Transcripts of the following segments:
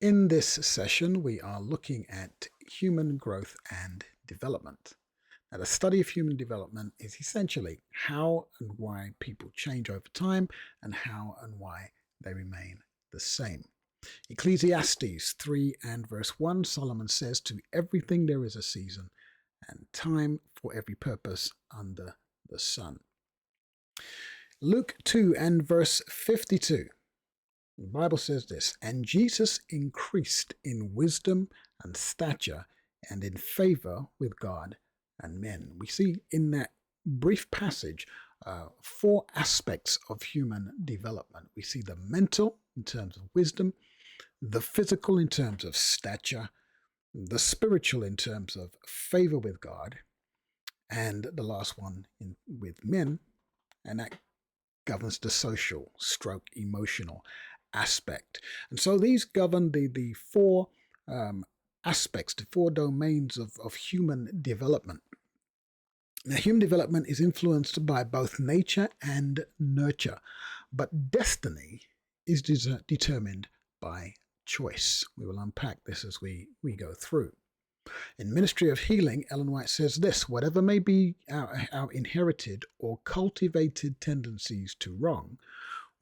In this session, we are looking at human growth and development. Now, the study of human development is essentially how and why people change over time and how and why they remain the same. Ecclesiastes 3 and verse 1, Solomon says, "To everything there is a season and time for every purpose under the sun." Luke 2 and verse 52. The Bible says this, "And Jesus increased in wisdom and stature and in favor with God and men." We see in that brief passage four aspects of human development. We see the mental in terms of wisdom, the physical in terms of stature, the spiritual in terms of favor with God, and the last one with men, and that governs the social stroke emotional aspect. And so these govern the four aspects, the four domains of human development. Now, human development is influenced by both nature and nurture, but destiny is determined by choice. We will unpack this as we go through. In Ministry of Healing, Ellen White says this: "Whatever may be our inherited or cultivated tendencies to wrong,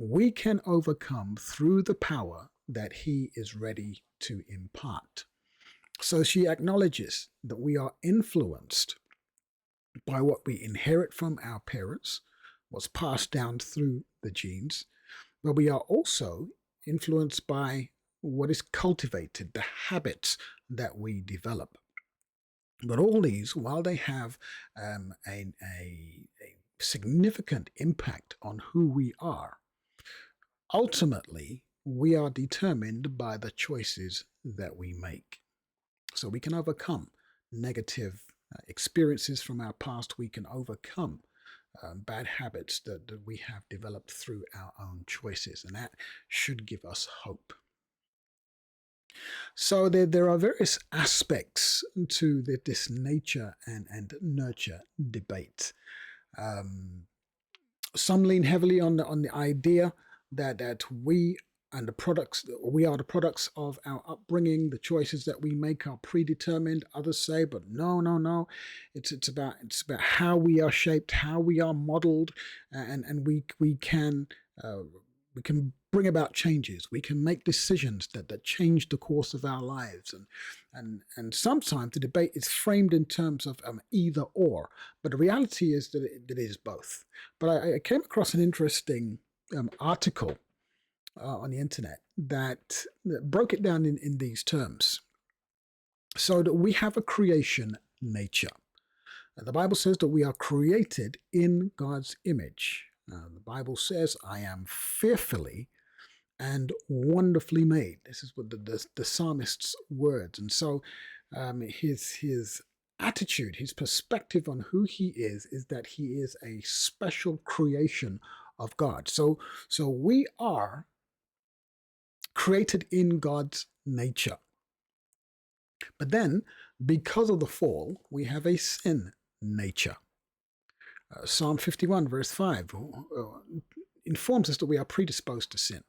we can overcome through the power that he is ready to impart." So she acknowledges that we are influenced by what we inherit from our parents, what's passed down through the genes, but we are also influenced by what is cultivated, the habits that we develop. But all these, while they have a significant impact on who we are, ultimately, we are determined by the choices that we make. So we can overcome negative experiences from our past. We can overcome bad habits that we have developed through our own choices. And that should give us hope. So there are various aspects to this nature and nurture debate. Some lean heavily on the idea that we are the products of our upbringing. The choices that we make are predetermined. Others say, but no. It's about how we are shaped, how we are modeled, and we can bring about changes. We can make decisions that change the course of our lives. And sometimes the debate is framed in terms of either or, but the reality is that it is both. But I came across an interesting article on the internet that broke it down in these terms. So that we have a creation nature. The Bible says that we are created in God's image. The Bible says, "I am fearfully and wonderfully made." This is what the psalmist's words. And so his attitude, his perspective on who he is that he is a special creation of God. So we are created in God's nature. But then, because of the fall, we have a sin nature. Psalm 51, verse 5, informs us that we are predisposed to sin.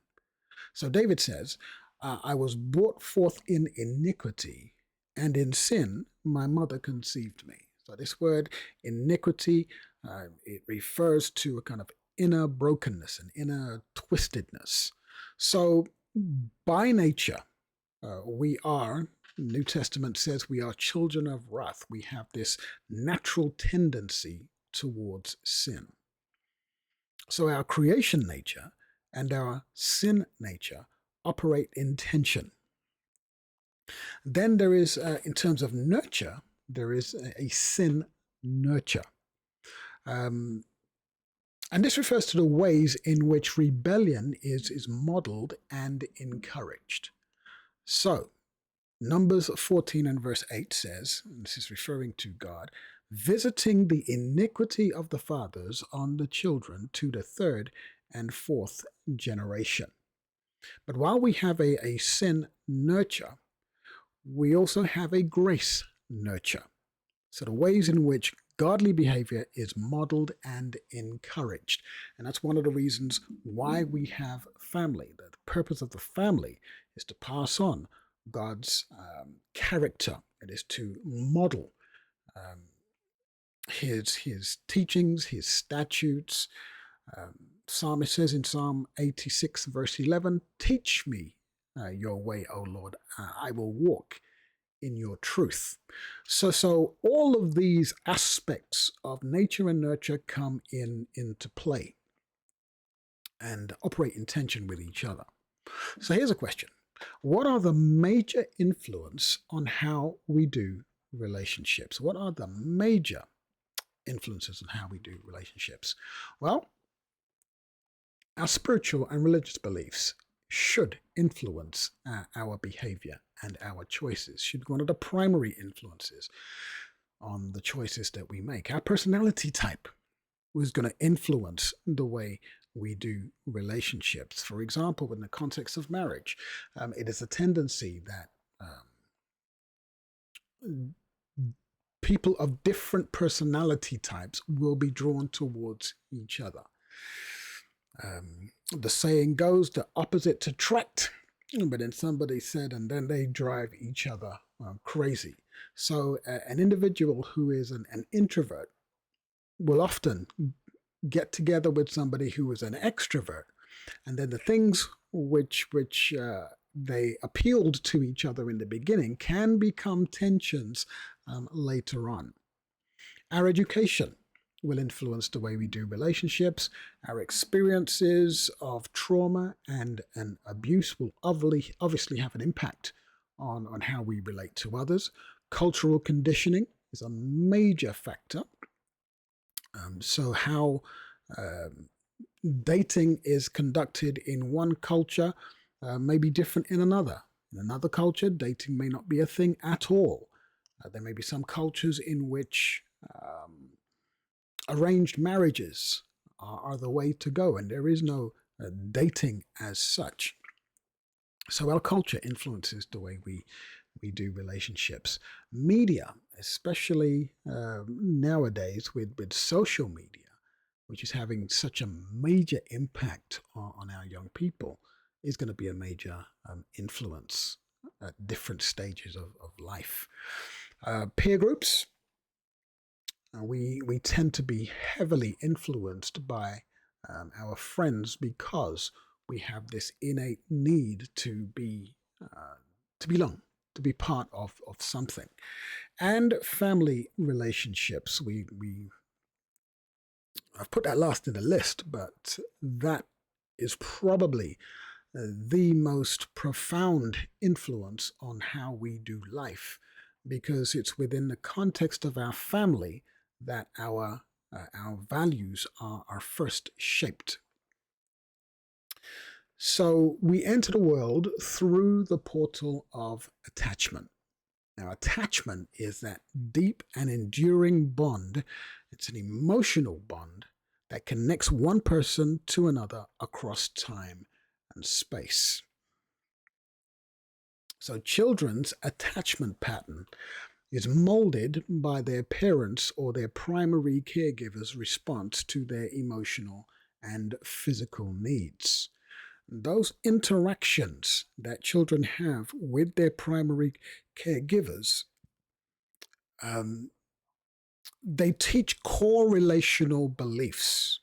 So David says, "I was brought forth in iniquity, and in sin my mother conceived me." So this word iniquity, it refers to a kind of inner brokenness, an inner twistedness. So by nature, we are, the New Testament says, we are children of wrath. We have this natural tendency towards sin. So our creation nature and our sin nature operate in tension. Then there is, in terms of nurture, there is a sin nurture. And this refers to the ways in which rebellion is modeled and encouraged. So, Numbers 14 and verse 8 says, and this is referring to God, "visiting the iniquity of the fathers on the children to the third and fourth generation." But while we have a sin nurture, we also have a grace nurture. So the ways in which godly behavior is modeled and encouraged. And that's one of the reasons why we have family. The purpose of the family is to pass on God's character. It is to model um, his teachings, his statutes. Psalmist says in Psalm 86, verse 11, teach me your way, O Lord. I will walk in your truth. So all of these aspects of nature and nurture come into play and operate in tension with each other. So here's a question. What are the major influence on how we do relationships? What are the major influences on how we do relationships? Well, our spiritual and religious beliefs should influence our behavior and our choices, should be one of the primary influences on the choices that we make. Our personality type was going to influence the way we do relationships. For example, in the context of marriage, it is a tendency that people of different personality types will be drawn towards each other. The saying goes, the opposites attract, but then somebody said, and then they drive each other crazy. So an individual who is an introvert will often get together with somebody who is an extrovert, and then the things which they appealed to each other in the beginning can become tensions later on. Our education will influence the way we do relationships. Our experiences of trauma and abuse will obviously have an impact on how we relate to others. Cultural conditioning is a major factor. So how dating is conducted in one culture may be different in another. In another culture, dating may not be a thing at all. There may be some cultures in which arranged marriages are the way to go, and there is no dating as such. So our culture influences the way we do relationships. Media, especially nowadays with social media, which is having such a major impact on our young people, is going to be a major influence at different stages of life. Peer groups. We tend to be heavily influenced by our friends because we have this innate need to belong, to be part of something. And family relationships. I've put that last in the list, but that is probably the most profound influence on how we do life, because it's within the context of our family that our values are first shaped. So we enter the world through the portal of attachment. Now, attachment is that deep and enduring bond. It's an emotional bond that connects one person to another across time and space. So children's attachment pattern is molded by their parents or their primary caregivers' response to their emotional and physical needs. Those interactions that children have with their primary caregivers, they teach core relational beliefs.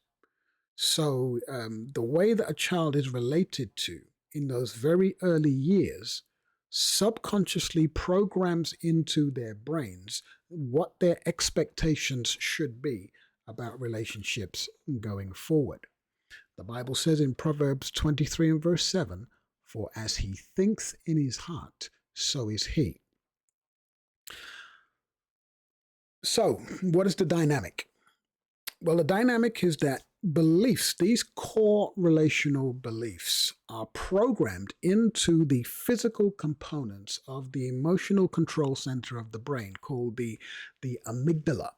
So the way that a child is related to in those very early years subconsciously programs into their brains what their expectations should be about relationships going forward. The Bible says in Proverbs 23 and verse 7, "For as he thinks in his heart, so is he." So, what is the dynamic? Well, the dynamic is that beliefs, these core relational beliefs, are programmed into the physical components of the emotional control center of the brain called the amygdala.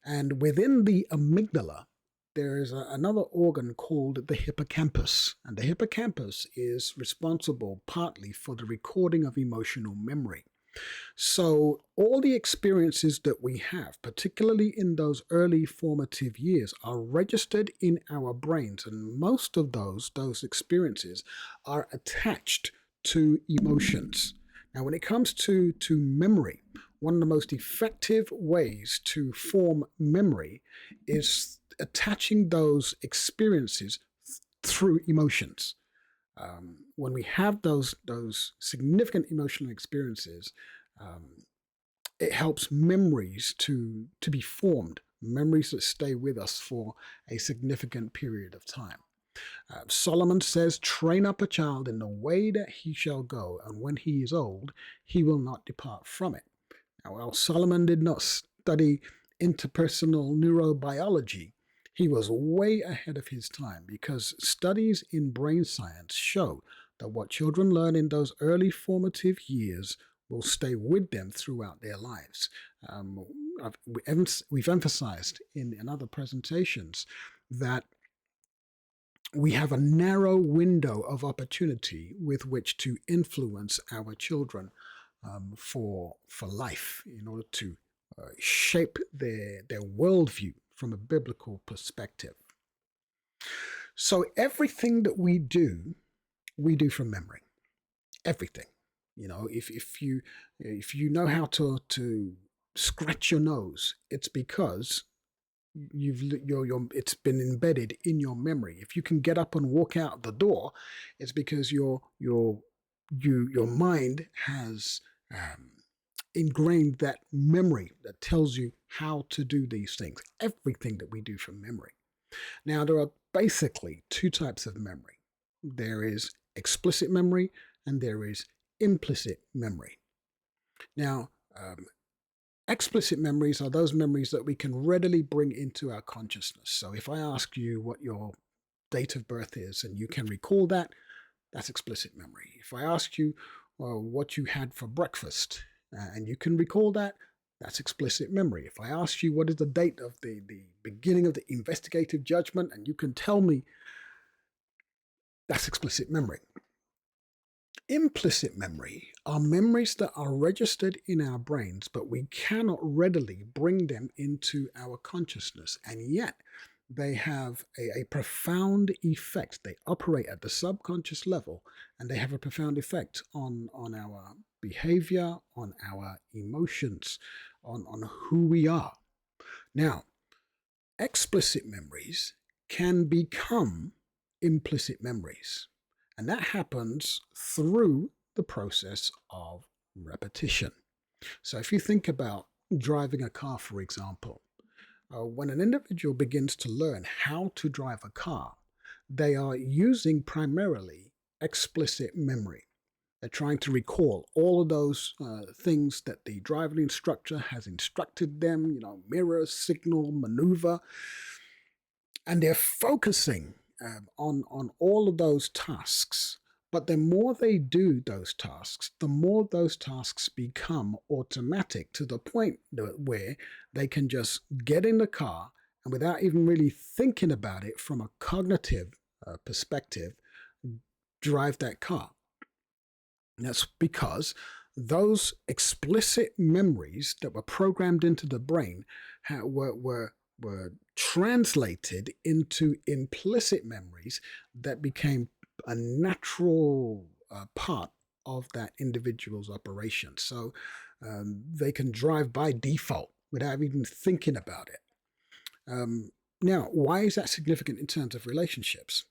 And within the amygdala, there is another organ called the hippocampus. And the hippocampus is responsible partly for the recording of emotional memory. So all the experiences that we have, particularly in those early formative years, are registered in our brains, and most of those experiences are attached to emotions. Now, when it comes to memory, one of the most effective ways to form memory is attaching those experiences through emotions. When we have those significant emotional experiences, um, it helps memories to be formed, memories that stay with us for a significant period of time. Solomon says, "Train up a child in the way that he shall go, and when he is old, he will not depart from it." Now, while Solomon did not study interpersonal neurobiology, he was way ahead of his time, because studies in brain science show that what children learn in those early formative years will stay with them throughout their lives. Um, we've emphasized in other presentations that we have a narrow window of opportunity with which to influence our children for life, in order to shape their worldview from a biblical perspective. So everything that we do from memory. Everything. If you know how to scratch your nose, it's because it's been embedded in your memory. If you can get up and walk out the door, it's because your mind has ingrained that memory that tells you how to do these things. Everything that we do from memory. Now, there are basically two types of memory. There is explicit memory and there is implicit memory. Now, explicit memories are those memories that we can readily bring into our consciousness. So if I ask you what your date of birth is and you can recall that, that's explicit memory. If I ask you what you had for breakfast and you can recall that, that's explicit memory. If I ask you what is the date of the beginning of the investigative judgment and you can tell me, that's explicit memory. Implicit memory are memories that are registered in our brains, but we cannot readily bring them into our consciousness, and yet they have a profound effect. They operate at the subconscious level, and they have a profound effect on our behavior, on our emotions, on who we are. Now, explicit memories can become implicit memories. And that happens through the process of repetition. So if you think about driving a car, for example, when an individual begins to learn how to drive a car, they are using primarily explicit memory. They're trying to recall all of those things that the driving instructor has instructed them, mirror, signal, maneuver, and they're focusing on all of those tasks. But the more they do those tasks, the more those tasks become automatic, to the point where they can just get in the car and, without even really thinking about it from a cognitive perspective, drive that car. And that's because those explicit memories that were programmed into the brain were translated into implicit memories that became a natural part of that individual's operation. So they can drive by default without even thinking about it. Now, why is that significant in terms of relationships?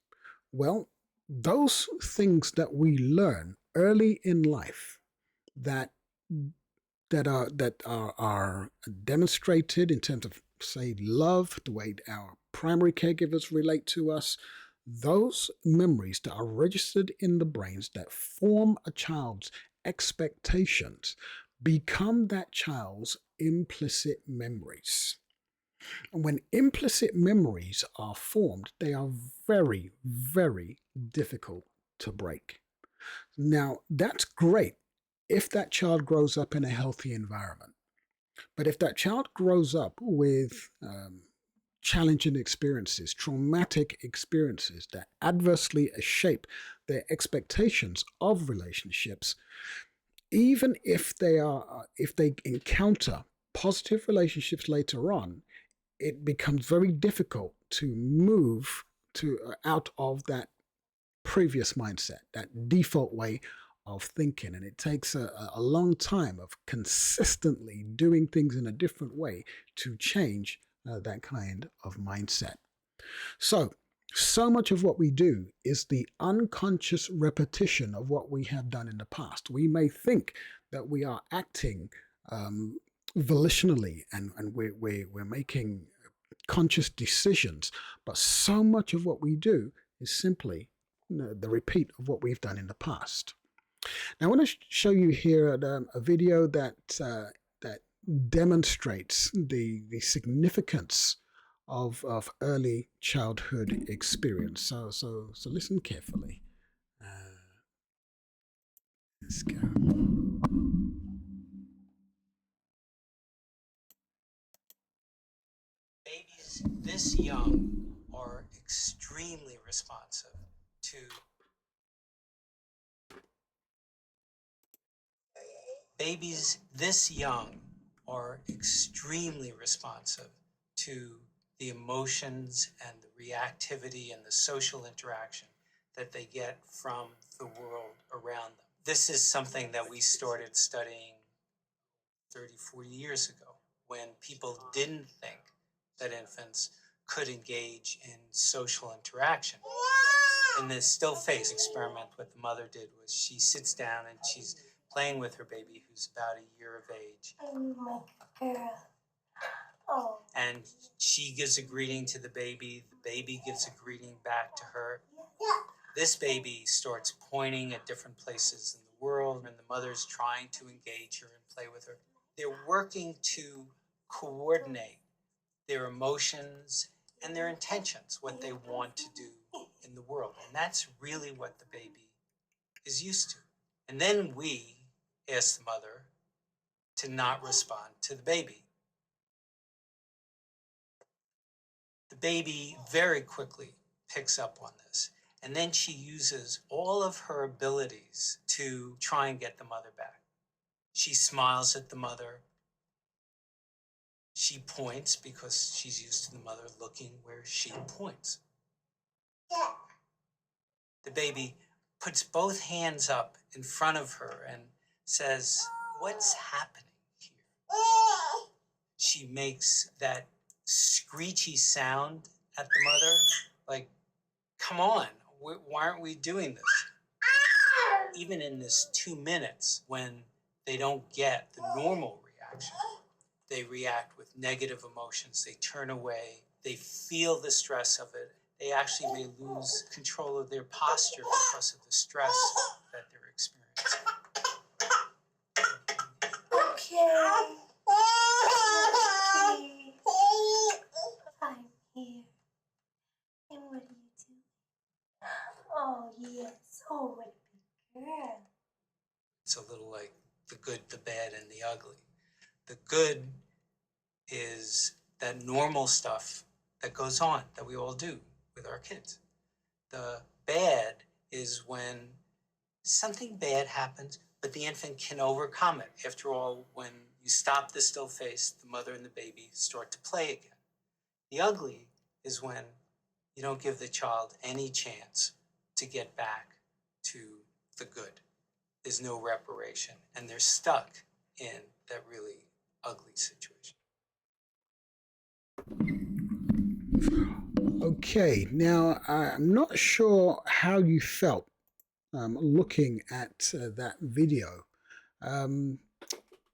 Well, those things that we learn early in life that are demonstrated in terms of, say, love, the way our primary caregivers relate to us, those memories that are registered in the brains that form a child's expectations become that child's implicit memories. And when implicit memories are formed, they are very, very difficult to break. Now, that's great if that child grows up in a healthy environment. But if that child grows up with challenging experiences, traumatic experiences that adversely shape their expectations of relationships, even if they encounter positive relationships later on, it becomes very difficult to move to out of that previous mindset, that default way of thinking. And it takes a long time of consistently doing things in a different way to change that kind of mindset. So much of what we do is the unconscious repetition of what we have done in the past. We may think that we are acting volitionally and we're making conscious decisions, but so much of what we do is simply the repeat of what we've done in the past. Now, I want to show you here a video that demonstrates the significance of early childhood experience. So listen carefully. Let's go. Babies this young are extremely responsive to babies this young are extremely responsive to the emotions and the reactivity and the social interaction that they get from the world around them. This is something that we started studying 30, 40 years ago when people didn't think that infants could engage in social interaction. In this still face experiment, what the mother did was she sits down and she's playing with her baby who's about a year of age. Oh my girl. Oh. And she gives a greeting to the baby gives a greeting back to her. This baby starts pointing at different places in the world, and the mother's trying to engage her and play with her. They're working to coordinate their emotions and their intentions, what they want to do in the world. And that's really what the baby is used to. And then we ask the mother to not respond to the baby. The baby very quickly picks up on this. And then she uses all of her abilities to try and get the mother back. She smiles at the mother. She points because she's used to the mother looking where she points. The baby puts both hands up in front of her and says, "What's happening here?" She makes that screechy sound at the mother, like, "Come on, why aren't we doing this?" Even in this 2 minutes, when they don't get the normal reaction, they react with negative emotions. They turn away. They feel the stress of it. They actually may lose control of their posture because of the stress that they're experiencing. Okay. I'm here. And what do you do? Oh, yes. Oh, what a big girl. It's a little like the good, the bad, and the ugly. The good is that normal stuff that goes on that we all do with our kids. The bad is when something bad happens, but the infant can overcome it. After all, when you stop the still face, the mother and the baby start to play again. The ugly is when you don't give the child any chance to get back to the good. There's no reparation, and they're stuck in that really ugly situation. Okay, now I'm not sure how you felt looking at that video,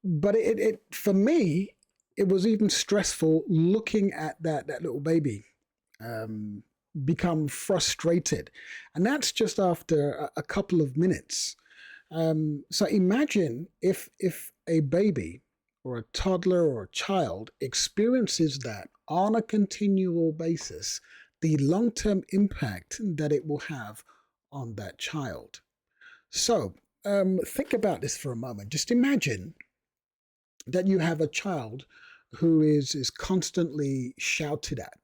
but it for me it was even stressful looking at that little baby become frustrated, and that's just after a couple of minutes. So imagine if a baby or a toddler or a child experiences that on a continual basis, the long-term impact that it will have on that child. So think about this for a moment. Just imagine that you have a child who is constantly shouted at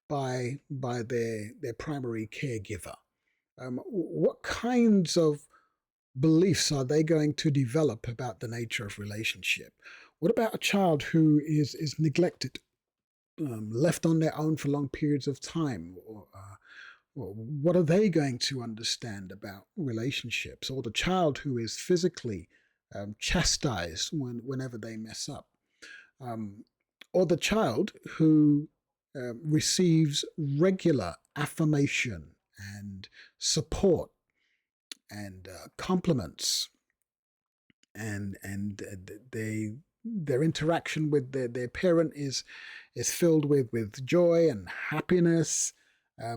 by their primary caregiver. What kinds of beliefs are they going to develop about the nature of relationship? What about a child who is neglected, left on their own for long periods of time? Or what are they going to understand about relationships? Or the child who is physically chastised whenever they mess up? Um, or the child who receives regular affirmation and support and compliments, and they their interaction with their parent is filled with joy and happiness,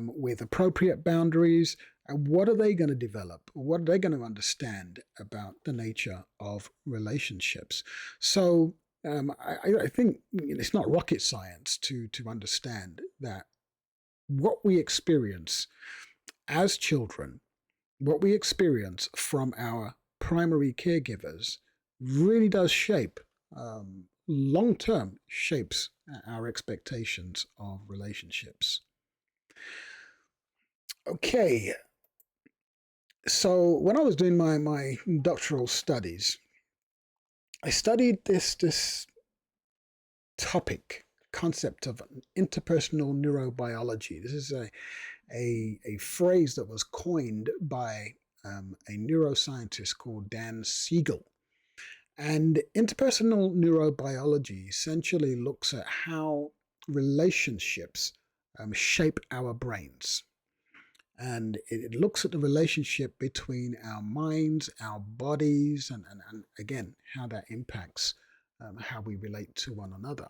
with appropriate boundaries. And what are they going to develop? What are they going to understand about the nature of relationships? So I think it's not rocket science to understand that what we experience as children, what we experience from our primary caregivers, really does shape, long term, shapes our expectations of relationships. Okay, so when I was doing my doctoral studies, I studied this topic, concept of interpersonal neurobiology. This is a phrase that was coined by a neuroscientist called Dan Siegel. And interpersonal neurobiology essentially looks at how relationships shape our brains. And it looks at the relationship between our minds, our bodies, and again, how that impacts how we relate to one another.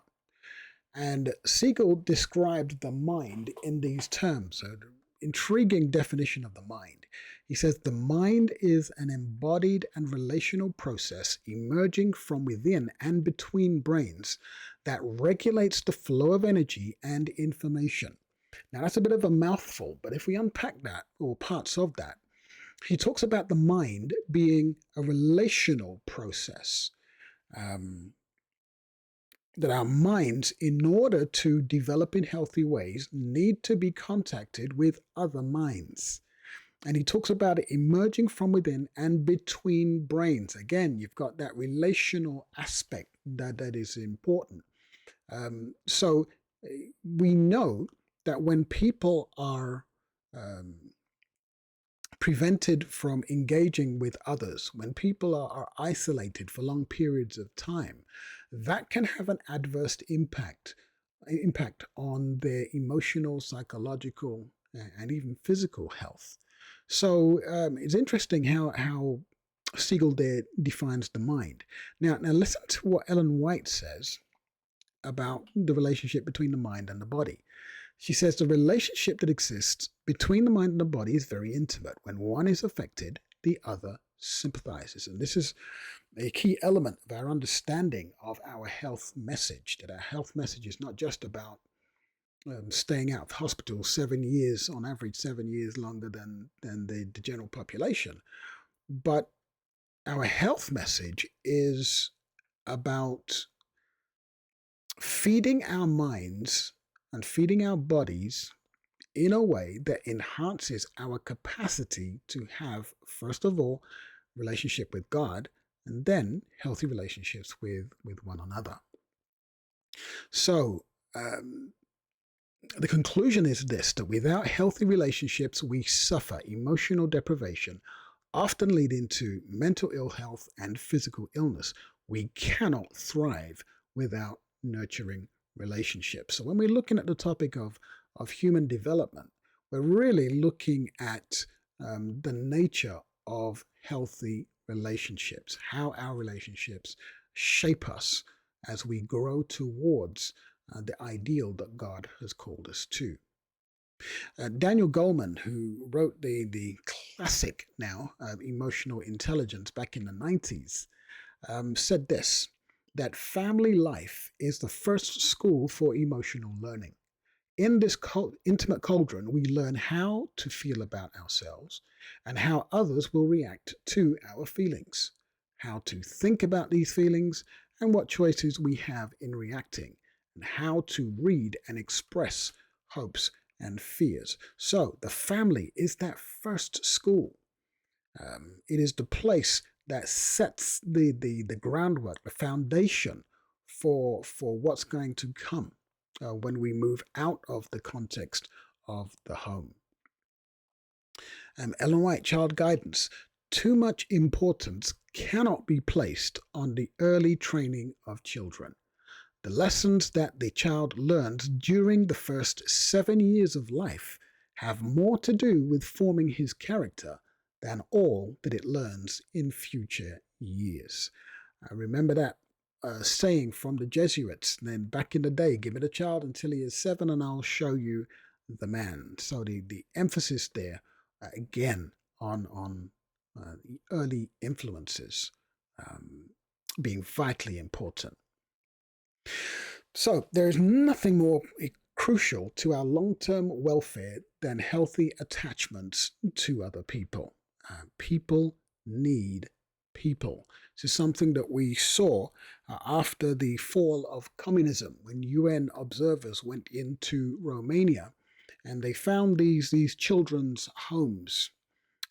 And Siegel described the mind in these terms. So, intriguing definition of the mind. He says the mind is an embodied and relational process emerging from within and between brains that regulates the flow of energy and information. Now, that's a bit of a mouthful, but if we unpack that, or parts of that, he talks about the mind being a relational process. That our minds, in order to develop in healthy ways, need to be contacted with other minds. And he talks about it emerging from within and between brains. Again, you've got that relational aspect that is important. So we know that when people are prevented from engaging with others, when people are isolated for long periods of time, that can have an adverse impact on their emotional, psychological, and even physical health. So it's interesting how Siegel there defines the mind. Now listen to what Ellen White says about the relationship between the mind and the body. She says the relationship that exists between the mind and the body is very intimate. When one is affected, the other sympathizes. And this is a key element of our understanding of our health message, that our health message is not just about staying out of hospital 7 years, on average 7 years longer than the general population. But our health message is about feeding our minds and feeding our bodies in a way that enhances our capacity to have, first of all, relationship with God, and then healthy relationships with one another. So the conclusion is this, that without healthy relationships, we suffer emotional deprivation, often leading to mental ill health and physical illness. We cannot thrive without nurturing relationships. So when we're looking at the topic of human development, we're really looking at the nature of healthy relationships, how our relationships shape us as we grow towards the ideal that God has called us to. Daniel Goleman, who wrote the classic now, Emotional Intelligence, back in the 90s, said this, that family life is the first school for emotional learning. In this intimate cauldron, we learn how to feel about ourselves and how others will react to our feelings, how to think about these feelings and what choices we have in reacting, and how to read and express hopes and fears. So the family is that first school. It is the place that sets the groundwork, the foundation for what's going to come when we move out of the context of the home. Ellen White, Child Guidance. Too much importance cannot be placed on the early training of children. The lessons that the child learns during the first 7 years of life have more to do with forming his character than all that it learns in future years. I remember that saying from the Jesuits, then back in the day, give it a child until he is 7 and I'll show you the man. So the emphasis there, again, on the early influences being vitally important. So there is nothing more crucial to our long-term welfare than healthy attachments to other people. People need people. This is something that we saw after the fall of communism, when UN observers went into Romania and they found these children's homes.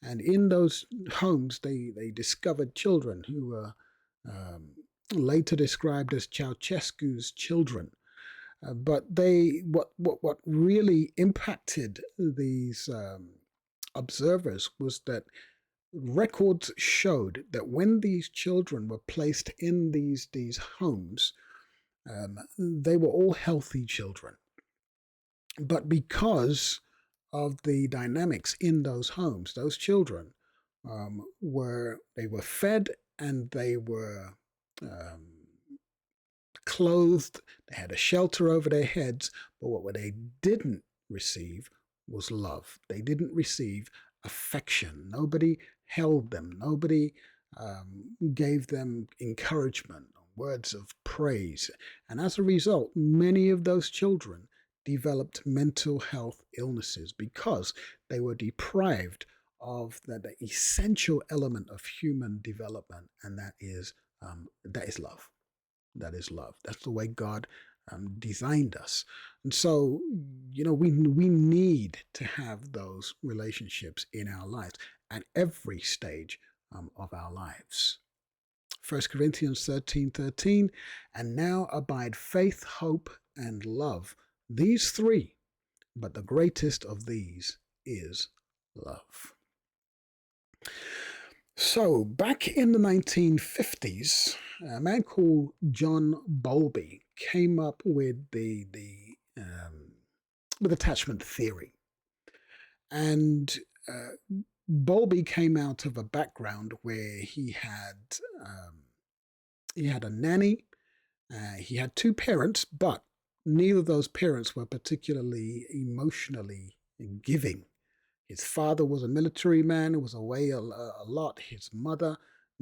And in those homes, they discovered children who were later described as Ceausescu's children. But what really impacted these observers was that records showed that when these children were placed in these homes, they were all healthy children. But because of the dynamics in those homes, those children were fed and they were clothed, they had a shelter over their heads, but what they didn't receive was love. They didn't receive affection. Nobody held them. Nobody gave them encouragement, words of praise. And as a result, many of those children developed mental health illnesses because they were deprived of the essential element of human development, and that is love. That is love. That's the way God designed us. And so, we need to have those relationships in our lives at every stage of our lives. 1 Corinthians 13:13, and now abide faith, hope, and love. These three, but the greatest of these is love. So, back in the 1950s, a man called John Bowlby came up with with attachment theory. And Bowlby came out of a background where he had a nanny, he had two parents, but neither of those parents were particularly emotionally giving. His father was a military man who was away a lot. His mother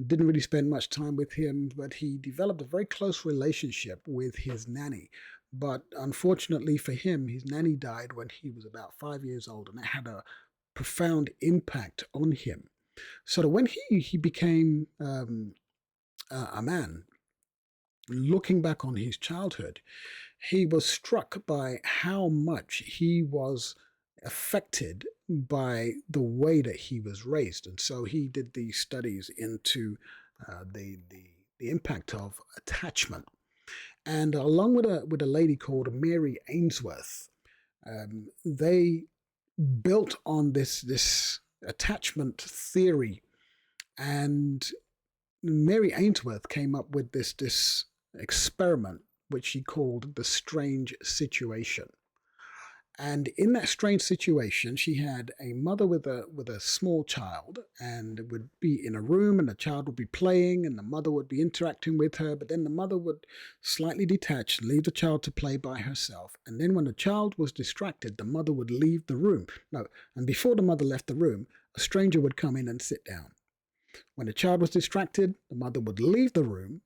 didn't really spend much time with him, but he developed a very close relationship with his nanny. But unfortunately for him, his nanny died when he was about 5 years old, and that had a profound impact on him. So that when he became a man, looking back on his childhood, he was struck by how much he was affected by the way that he was raised. And so he did these studies into the impact of attachment. And along with a lady called Mary Ainsworth, they built on this attachment theory. And Mary Ainsworth came up with this experiment, which she called the strange situation. And in that strange situation, she had a mother with a small child, and would be in a room, and the child would be playing, and the mother would be interacting with her, but then the mother would slightly detach, leave the child to play by herself. And then when the child was distracted, the mother would leave the room. No, and before the mother left the room, a stranger would come in and sit down. When the child was distracted, the mother would leave the room.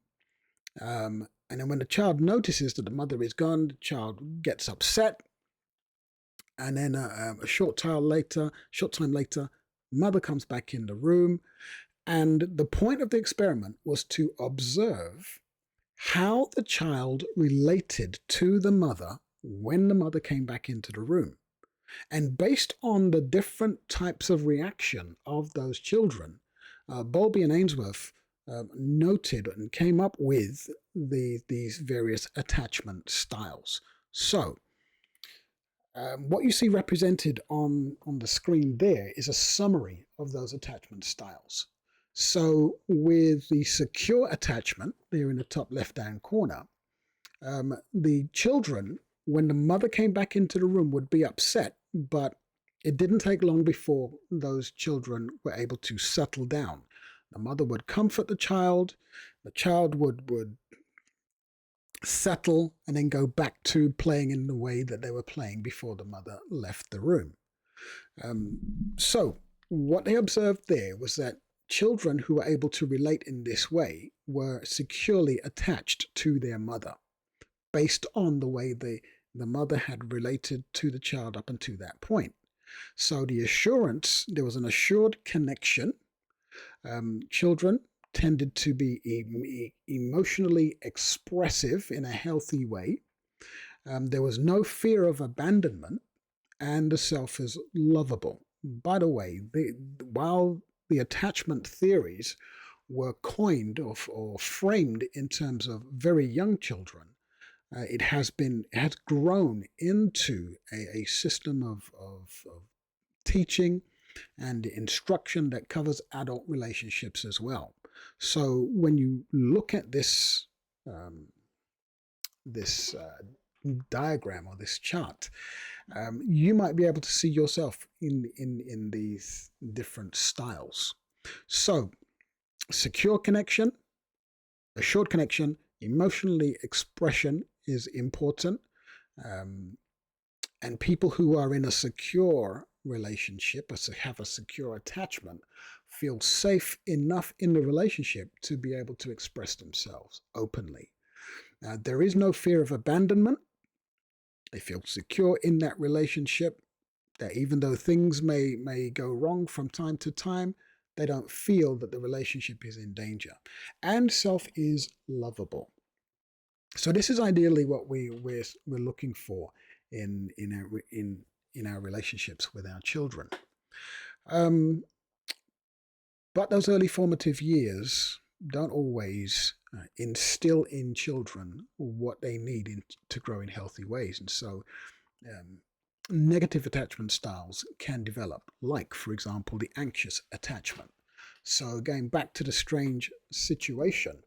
And then when the child notices that the mother is gone, the child gets upset. And then a short time later, mother comes back in the room. And the point of the experiment was to observe how the child related to the mother when the mother came back into the room. And based on the different types of reaction of those children, Bowlby and Ainsworth noted and came up with these various attachment styles. So, what you see represented on the screen there is a summary of those attachment styles. So, with the secure attachment there in the top left-hand corner, the children, when the mother came back into the room, would be upset, but it didn't take long before those children were able to settle down. The mother would comfort the child would settle and then go back to playing in the way that they were playing before the mother left the room. So what they observed there was that children who were able to relate in this way were securely attached to their mother, based on the way the mother had related to the child up until that point. So there was an assured connection. Children tended to be emotionally expressive in a healthy way. There was no fear of abandonment, and the self is lovable. By the way, while the attachment theories were coined or framed in terms of very young children, it has grown into a system of teaching and instruction that covers adult relationships as well. So when you look at this diagram or this chart, you might be able to see yourself in these different styles. So secure connection, assured connection, emotionally expression is important. And people who are in a secure relationship, have a secure attachment, feel safe enough in the relationship to be able to express themselves openly. There is no fear of abandonment. They feel secure in that relationship, that even though things may go wrong from time to time, they don't feel that the relationship is in danger. And self is lovable. So this is ideally what we're looking for in our relationships with our children. But those early formative years don't always instill in children what they need to grow in healthy ways. And so negative attachment styles can develop, like, for example, the anxious attachment. So going back to the strange situation,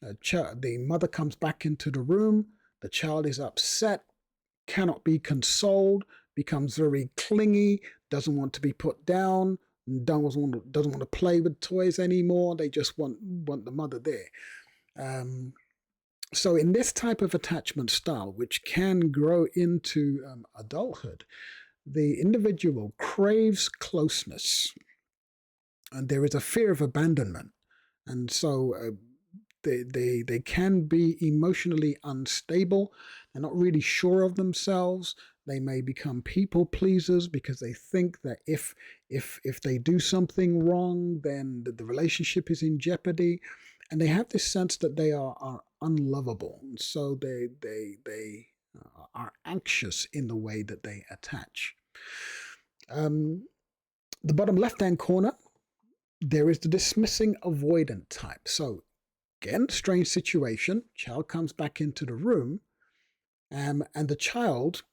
the mother comes back into the room, the child is upset, cannot be consoled, becomes very clingy, doesn't want to be put down, doesn't want to play with toys anymore. They just want the mother there. So in this type of attachment style, which can grow into adulthood, the individual craves closeness, and there is a fear of abandonment, and so they can be emotionally unstable. They're not really sure of themselves. They may become people pleasers because they think that if they do something wrong, then the relationship is in jeopardy, and they have this sense that they are unlovable. So they are anxious in the way that they attach. The bottom left-hand corner, there is the dismissing avoidant type. So again, strange situation. Child comes back into the room, and the child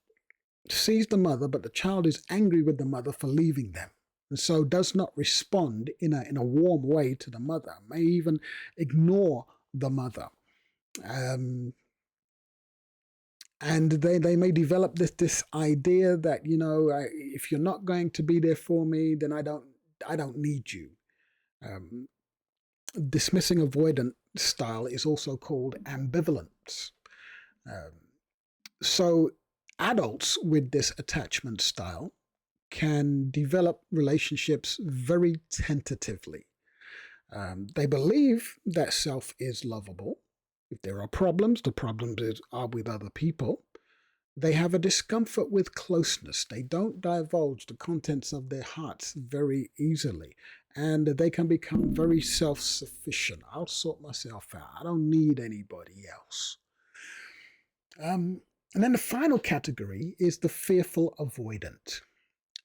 sees the mother, but the child is angry with the mother for leaving them, and so does not respond in a warm way to the mother, may even ignore the mother. And they may develop this idea that, if you're not going to be there for me, then I don't need you. Dismissing avoidant style is also called ambivalence. So adults with this attachment style can develop relationships very tentatively. They believe that self is lovable. If there are problems, the problems are with other people. They have a discomfort with closeness. They don't divulge the contents of their hearts very easily, and they can become very self-sufficient. I'll sort myself out. I don't need anybody else. And then the final category is the fearful avoidant.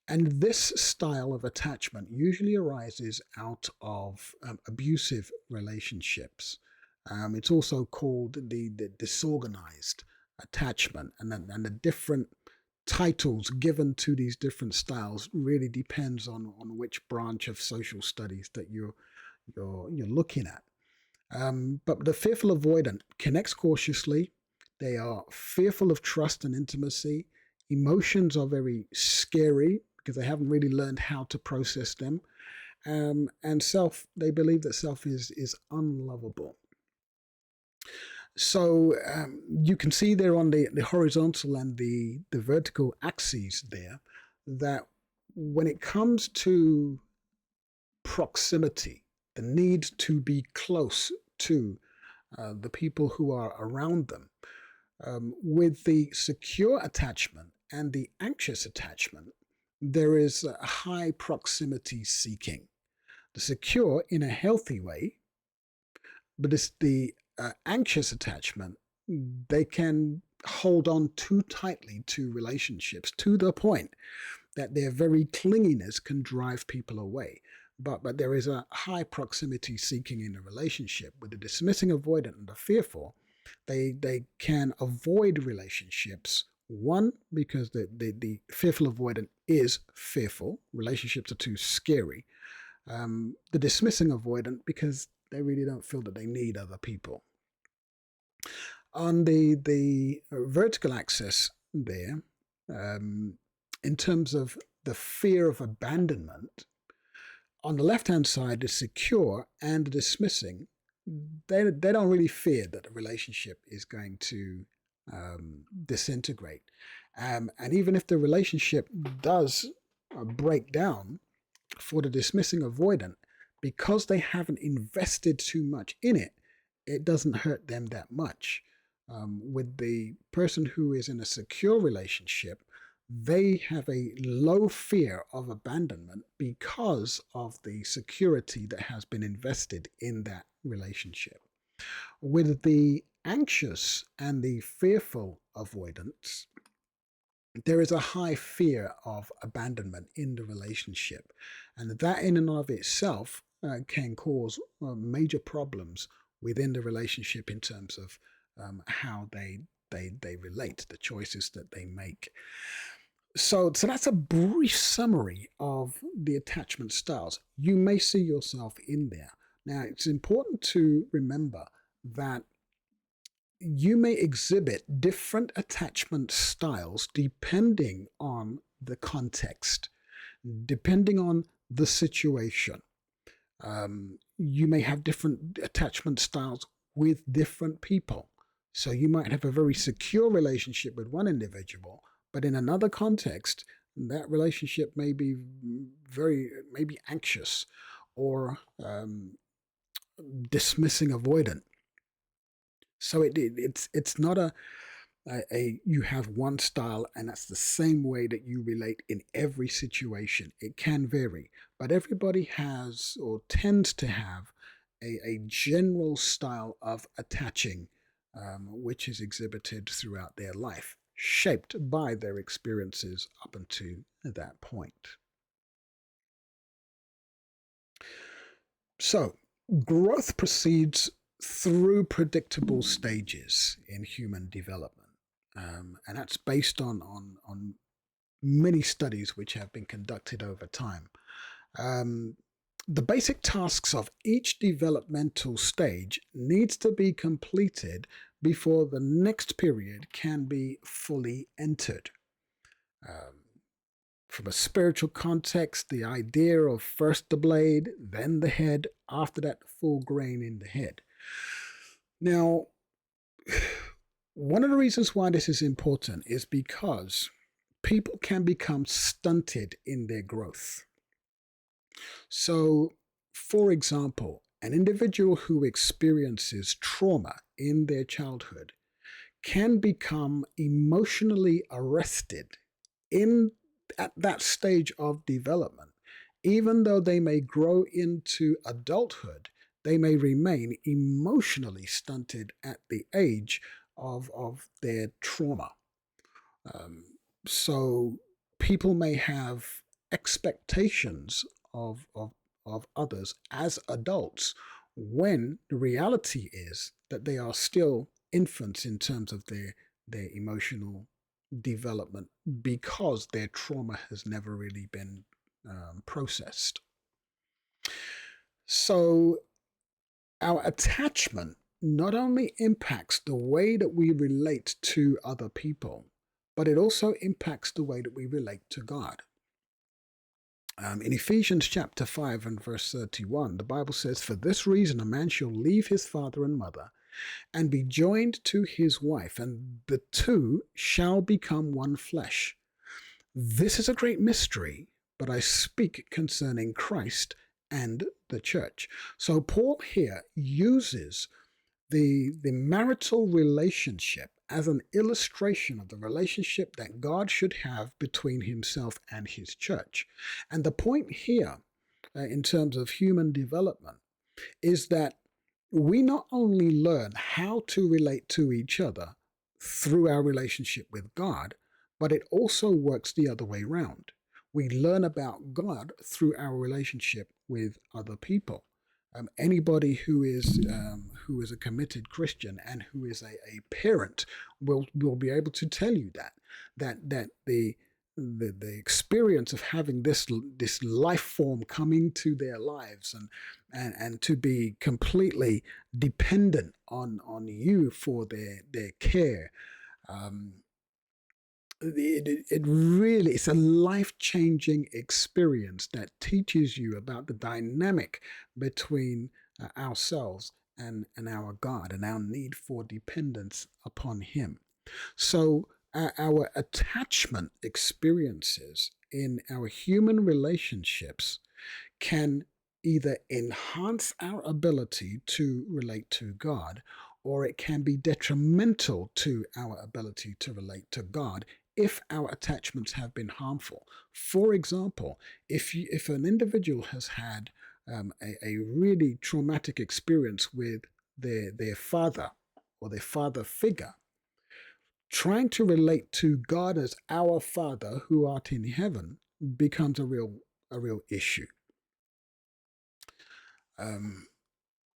And this style of attachment usually arises out of abusive relationships. It's also called the disorganized attachment, and the different titles given to these different styles really depends on which branch of social studies that you're looking at. But the fearful avoidant connects cautiously. They are fearful of trust and intimacy. Emotions are very scary because they haven't really learned how to process them. And they believe that self is unlovable. So you can see there on the horizontal and the vertical axes there that when it comes to proximity, the need to be close to the people who are around them, with the secure attachment and the anxious attachment, there is a high proximity seeking. The secure in a healthy way, but it's the anxious attachment. They can hold on too tightly to relationships to the point that their very clinginess can drive people away. But there is a high proximity seeking in a relationship. With the dismissing avoidant and the fearful, they can avoid relationships. One, because the fearful avoidant is fearful. Relationships are too scary. The dismissing avoidant, because they really don't feel that they need other people. On the vertical axis there, in terms of the fear of abandonment, on the left-hand side is secure and dismissing. They don't really fear that the relationship is going to disintegrate. And even if the relationship does break down, for the dismissing avoidant, because they haven't invested too much in it, it doesn't hurt them that much. With the person who is in a secure relationship, they have a low fear of abandonment because of the security that has been invested in that relationship. With the anxious and the fearful avoidance, there is a high fear of abandonment in the relationship. And that in and of itself can cause major problems within the relationship in terms of how they relate, the choices that they make. So that's a brief summary of the attachment styles. You may see yourself in there. Now, it's important to remember that you may exhibit different attachment styles depending on the context, depending on the situation. You may have different attachment styles with different people. So you might have a very secure relationship with one individual, but in another context, that relationship may be maybe anxious or dismissing avoidant. So it's not a you have one style and that's the same way that you relate in every situation. It can vary, but everybody has or tends to have a general style of attaching, which is exhibited throughout their life, shaped by their experiences up until that point. So, growth proceeds through predictable stages in human development. And that's based on many studies which have been conducted over time. The basic tasks of each developmental stage needs to be completed before the next period can be fully entered. From a spiritual context, the idea of first the blade, then the head, after that the full grain in the head. Now, one of the reasons why this is important is because people can become stunted in their growth. So, for example, an individual who experiences trauma in their childhood can become emotionally arrested at that stage of development. Even though they may grow into adulthood, they may remain emotionally stunted at the age of their trauma. So people may have expectations of others as adults, when the reality is that they are still infants in terms of their emotional development, because their trauma has never really been processed. So our attachment not only impacts the way that we relate to other people, but it also impacts the way that we relate to God. In Ephesians chapter 5 and verse 31, the Bible says, "For this reason a man shall leave his father and mother and be joined to his wife, and the two shall become one flesh. This is a great mystery, but I speak concerning Christ and the church." So Paul here uses the marital relationship as an illustration of the relationship that God should have between himself and his church. And the point here, in terms of human development, is that we not only learn how to relate to each other through our relationship with God, but it also works the other way around. We learn about God through our relationship with other people. Anybody who is a committed Christian and who is a parent will be able to tell you that the experience of having this life form come into their lives and to be completely dependent on you for their care. It really, it's a life-changing experience that teaches you about the dynamic between ourselves and our God, and our need for dependence upon him. So our attachment experiences in our human relationships can either enhance our ability to relate to God, or it can be detrimental to our ability to relate to God if our attachments have been harmful. For example, if an individual has had a really traumatic experience with their father or their father figure, trying to relate to God as our Father who art in heaven becomes a real issue.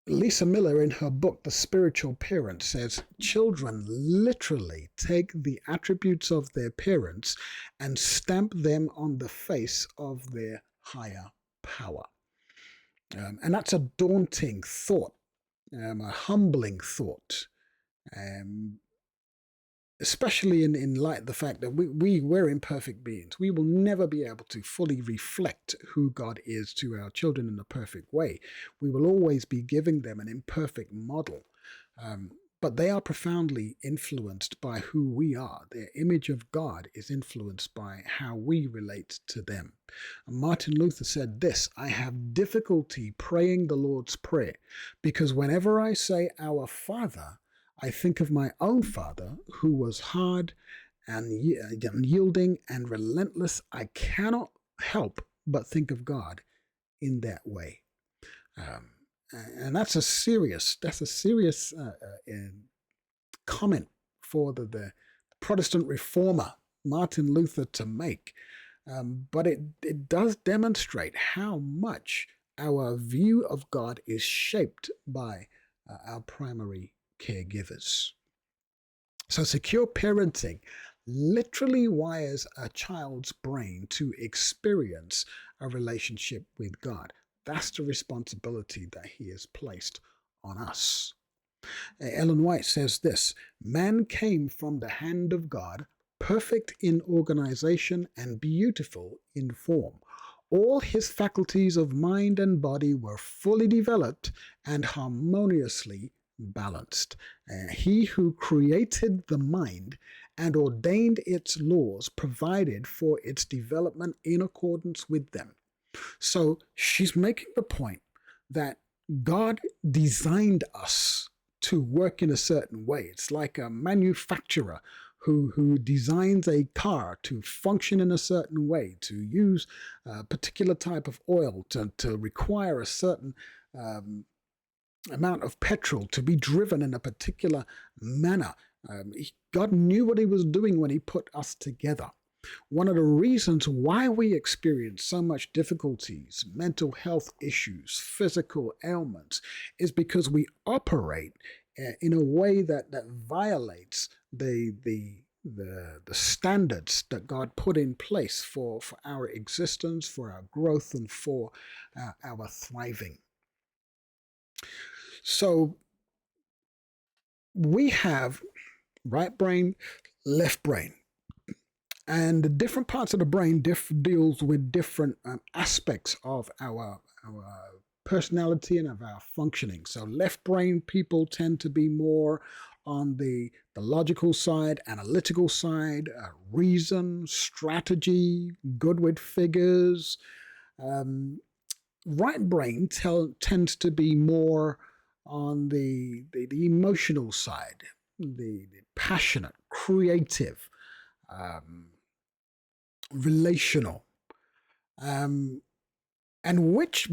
Lisa Miller, in her book, The Spiritual Parent, says children literally take the attributes of their parents and stamp them on the face of their higher power. And that's a daunting thought, a humbling thought, especially in light of the fact that we're imperfect beings. We will never be able to fully reflect who God is to our children in a perfect way. We will always be giving them an imperfect model. But they are profoundly influenced by who we are. Their image of God is influenced by how we relate to them. And Martin Luther said this: "I have difficulty praying the Lord's Prayer, because whenever I say our Father, I think of my own father, who was hard and unyielding and relentless. I cannot help but think of God in that way." And that's a serious comment for the Protestant reformer Martin Luther to make. But it does demonstrate how much our view of God is shaped by our primary caregivers. So secure parenting literally wires a child's brain to experience a relationship with God. That's the responsibility that he has placed on us. Ellen White says this: "Man came from the hand of God, perfect in organization and beautiful in form. All his faculties of mind and body were fully developed and harmoniously balanced. He who created the mind and ordained its laws provided for its development in accordance with them." So she's making the point that God designed us to work in a certain way. It's like a manufacturer who designs a car to function in a certain way, to use a particular type of oil, to require a certain amount of petrol, to be driven in a particular manner. God knew what he was doing when he put us together. One of the reasons why we experience so much difficulties, mental health issues, physical ailments, is because we operate in a way that violates the standards that God put in place for our existence, for our growth, and for our thriving. So we have right brain, left brain. And the different parts of the brain deals with different aspects of our personality and of our functioning. So left brain people tend to be more on the logical side, analytical side, reason, strategy, good with figures. Right brain tends to be more on the emotional side, the passionate, creative, relational, and which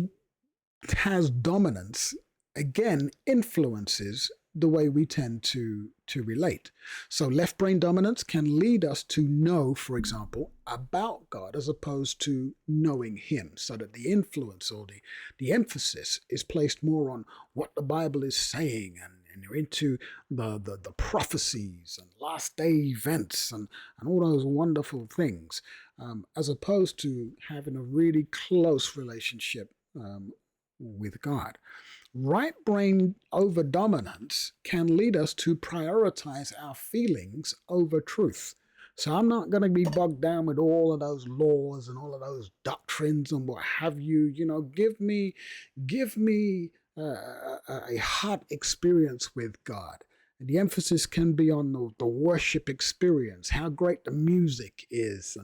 has dominance, again, influences the way we tend to relate. So left brain dominance can lead us to know, for example, about God as opposed to knowing him, so that the influence or the emphasis is placed more on what the Bible is saying, and you're into the prophecies and last day events and all those wonderful things, as opposed to having a really close relationship with God. Right brain overdominance can lead us to prioritize our feelings over truth. So I'm not going to be bogged down with all of those laws and all of those doctrines and what have you. You know, give me a heart experience with God. And the emphasis can be on the worship experience, how great the music is,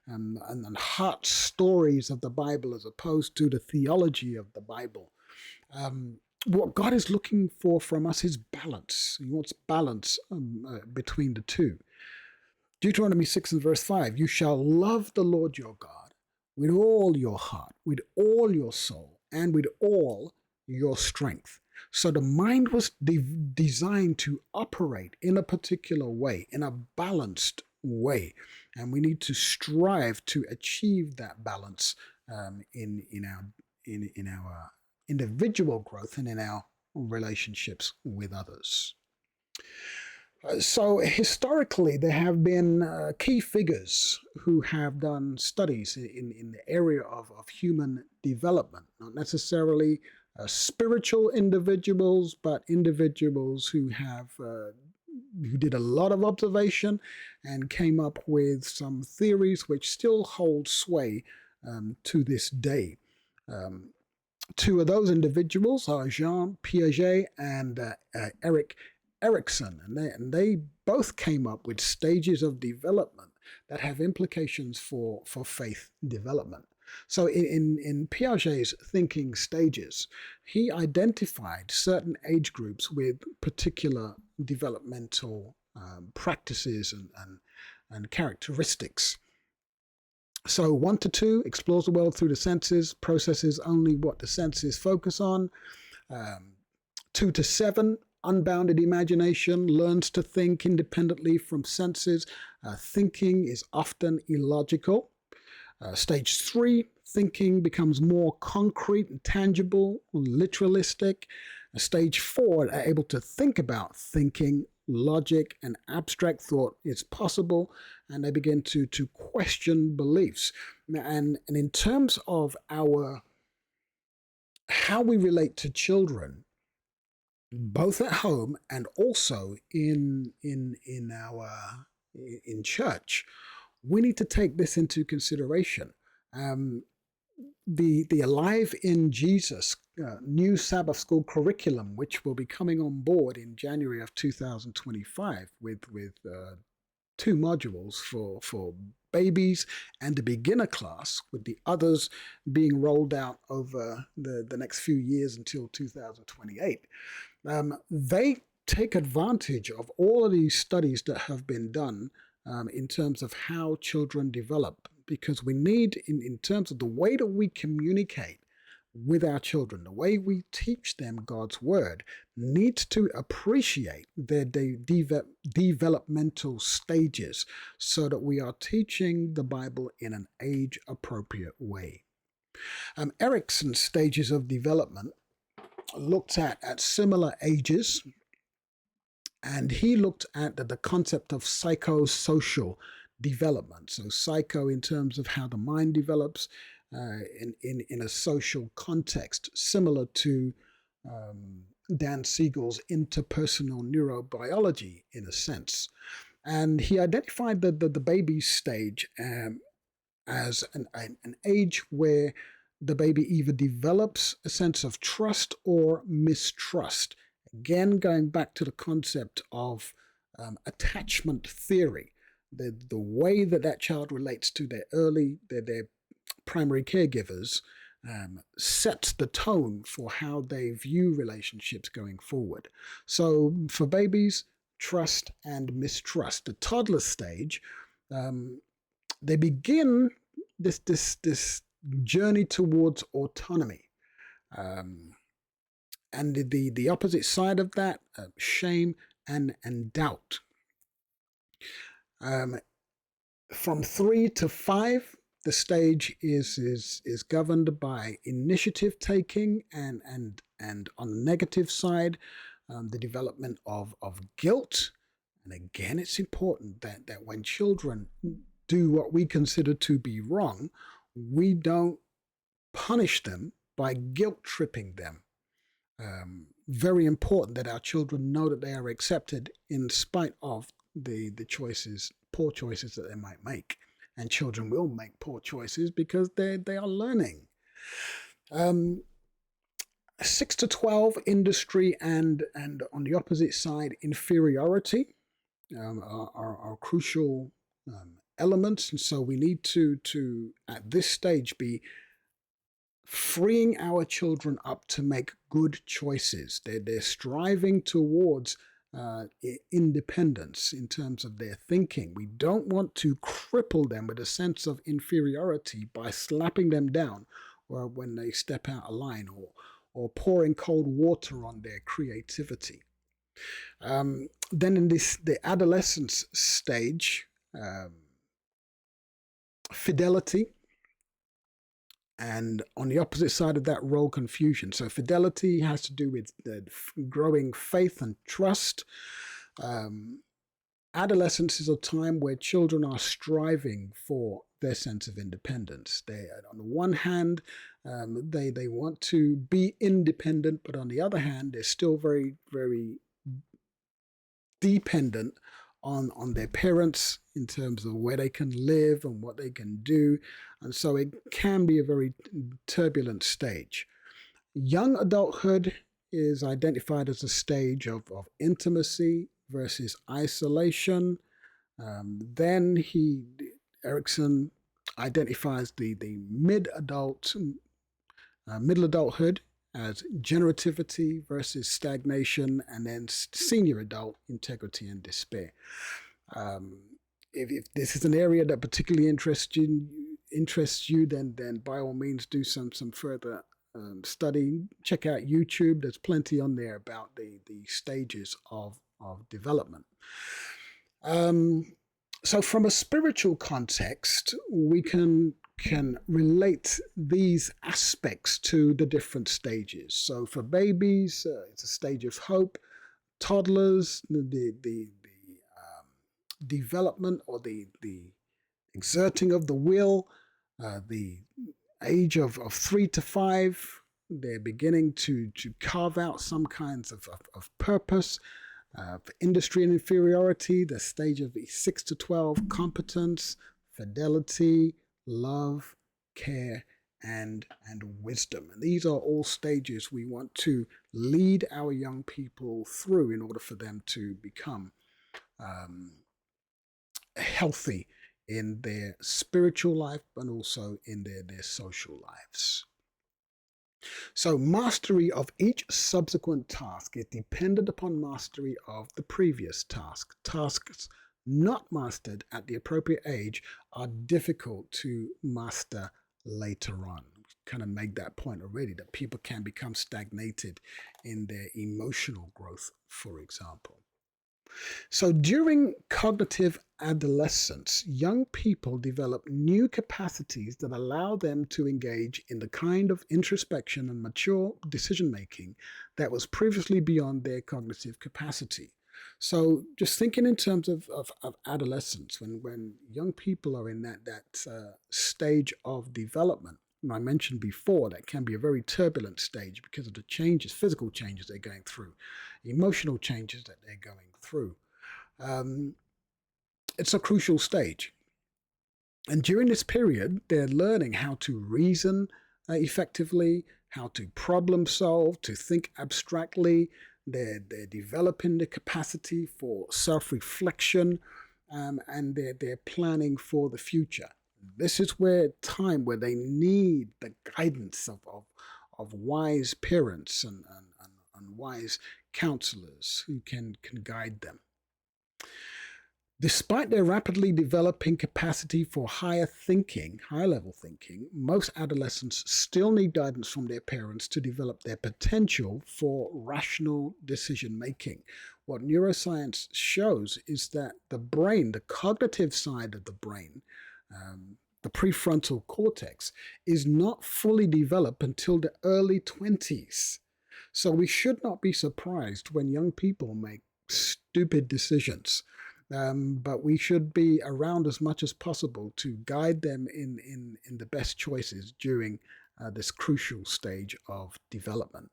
and heart stories of the Bible as opposed to the theology of the Bible. What God is looking for from us is balance. He wants balance between the two. Deuteronomy 6 and verse 5, you shall love the Lord your God with all your heart, with all your soul, and with all your strength. So the mind was designed to operate in a particular way, in a balanced way. And we need to strive to achieve that balance in our individual growth and in our relationships with others. So historically, there have been key figures who have done studies in the area of human development, not necessarily spiritual individuals, but individuals who did a lot of observation and came up with some theories which still hold sway to this day. Two of those individuals are Jean Piaget and Erik Erikson, and they both came up with stages of development that have implications for faith development. So in Piaget's thinking stages, he identified certain age groups with particular developmental practices and characteristics. So 1 to 2 explores the world through the senses, processes only what the senses focus on. 2 to 7, unbounded imagination, learns to think independently from senses. Thinking is often illogical. Stage 3, thinking becomes more concrete and tangible, literalistic. Stage 4, able to think about thinking, logic, and abstract thought is possible, and they begin to question beliefs. And in terms of how we relate to children, both at home and also in church, we need to take this into consideration. The Alive in Jesus new Sabbath school curriculum, which will be coming on board in January of 2025 with 2 modules for babies and the beginner class, with the others being rolled out over the next few years until 2028. They take advantage of all of these studies that have been done in terms of how children develop, because we need, in terms of the way that we communicate with our children, the way we teach them God's word, needs to appreciate their developmental stages so that we are teaching the Bible in an age-appropriate way. Erickson's stages of development looked at similar ages, and he looked at the concept of psychosocial development. So psycho in terms of how the mind develops in a social context, similar to Dan Siegel's interpersonal neurobiology in a sense. And he identified the baby stage as an age where the baby either develops a sense of trust or mistrust. Again, going back to the concept of attachment theory, the way that child relates to their primary caregivers sets the tone for how they view relationships going forward. So for babies, trust and mistrust. The toddler stage, they begin this journey towards autonomy. And the opposite side of that, shame and doubt. From 3 to 5, the stage is governed by initiative taking and on the negative side, the development of guilt. And again, it's important that when children do what we consider to be wrong, we don't punish them by guilt tripping them. Very important that our children know that they are accepted in spite of the poor choices that they might make. And children will make poor choices because they are learning. 6 to 12, industry and on the opposite side, inferiority are crucial elements. And so we need to at this stage, be freeing our children up to make good choices. They're striving towards independence in terms of their thinking. We don't want to cripple them with a sense of inferiority by slapping them down or when they step out of line, or pouring cold water on their creativity. Then in the adolescence stage, fidelity, and on the opposite side of that, role confusion. So fidelity has to do with the growing faith and trust. Adolescence is a time where children are striving for their sense of independence. They, on the one hand, they want to be independent, but on the other hand, they're still very, very dependent on their parents in terms of where they can live and what they can do. And so it can be a very turbulent stage. Young adulthood is identified as a stage of intimacy versus isolation. Then Erickson identifies the middle adulthood as generativity versus stagnation, and then senior adult, integrity and despair. If this is an area that particularly interests you, then by all means do some further study. Check out YouTube. There's plenty on there about the stages of development. So from a spiritual context, we can relate these aspects to the different stages. So for babies, it's a stage of hope. Toddlers, the development or the exerting of the will. The age of 3 to 5, they're beginning to carve out some kinds of purpose. For industry and inferiority, the stage of 6 to 12, competence, fidelity, love, care, and wisdom. And these are all stages we want to lead our young people through in order for them to become healthy in their spiritual life, but also in their social lives. So mastery of each subsequent task is dependent upon mastery of the previous task. Tasks not mastered at the appropriate age are difficult to master later on. kind of made that point already, that people can become stagnated in their emotional growth, for example. So during cognitive adolescence, young people develop new capacities that allow them to engage in the kind of introspection and mature decision making that was previously beyond their cognitive capacity. So just thinking in terms of adolescence, when young people are in that stage of development, and I mentioned before, that can be a very turbulent stage because of the changes, physical changes they're going through, emotional changes that they're going through. It's a crucial stage. And during this period, they're learning how to reason effectively, how to problem solve, to think abstractly. They're developing the capacity for self-reflection, and they're planning for the future. This is where they need the guidance of wise parents and wise counselors who can guide them. Despite their rapidly developing capacity for higher level thinking, most adolescents still need guidance from their parents to develop their potential for rational decision making. What neuroscience shows is that the brain, the cognitive side of the brain, the prefrontal cortex, is not fully developed until the early 20s. So we should not be surprised when young people make stupid decisions. But we should be around as much as possible to guide them in the best choices during this crucial stage of development.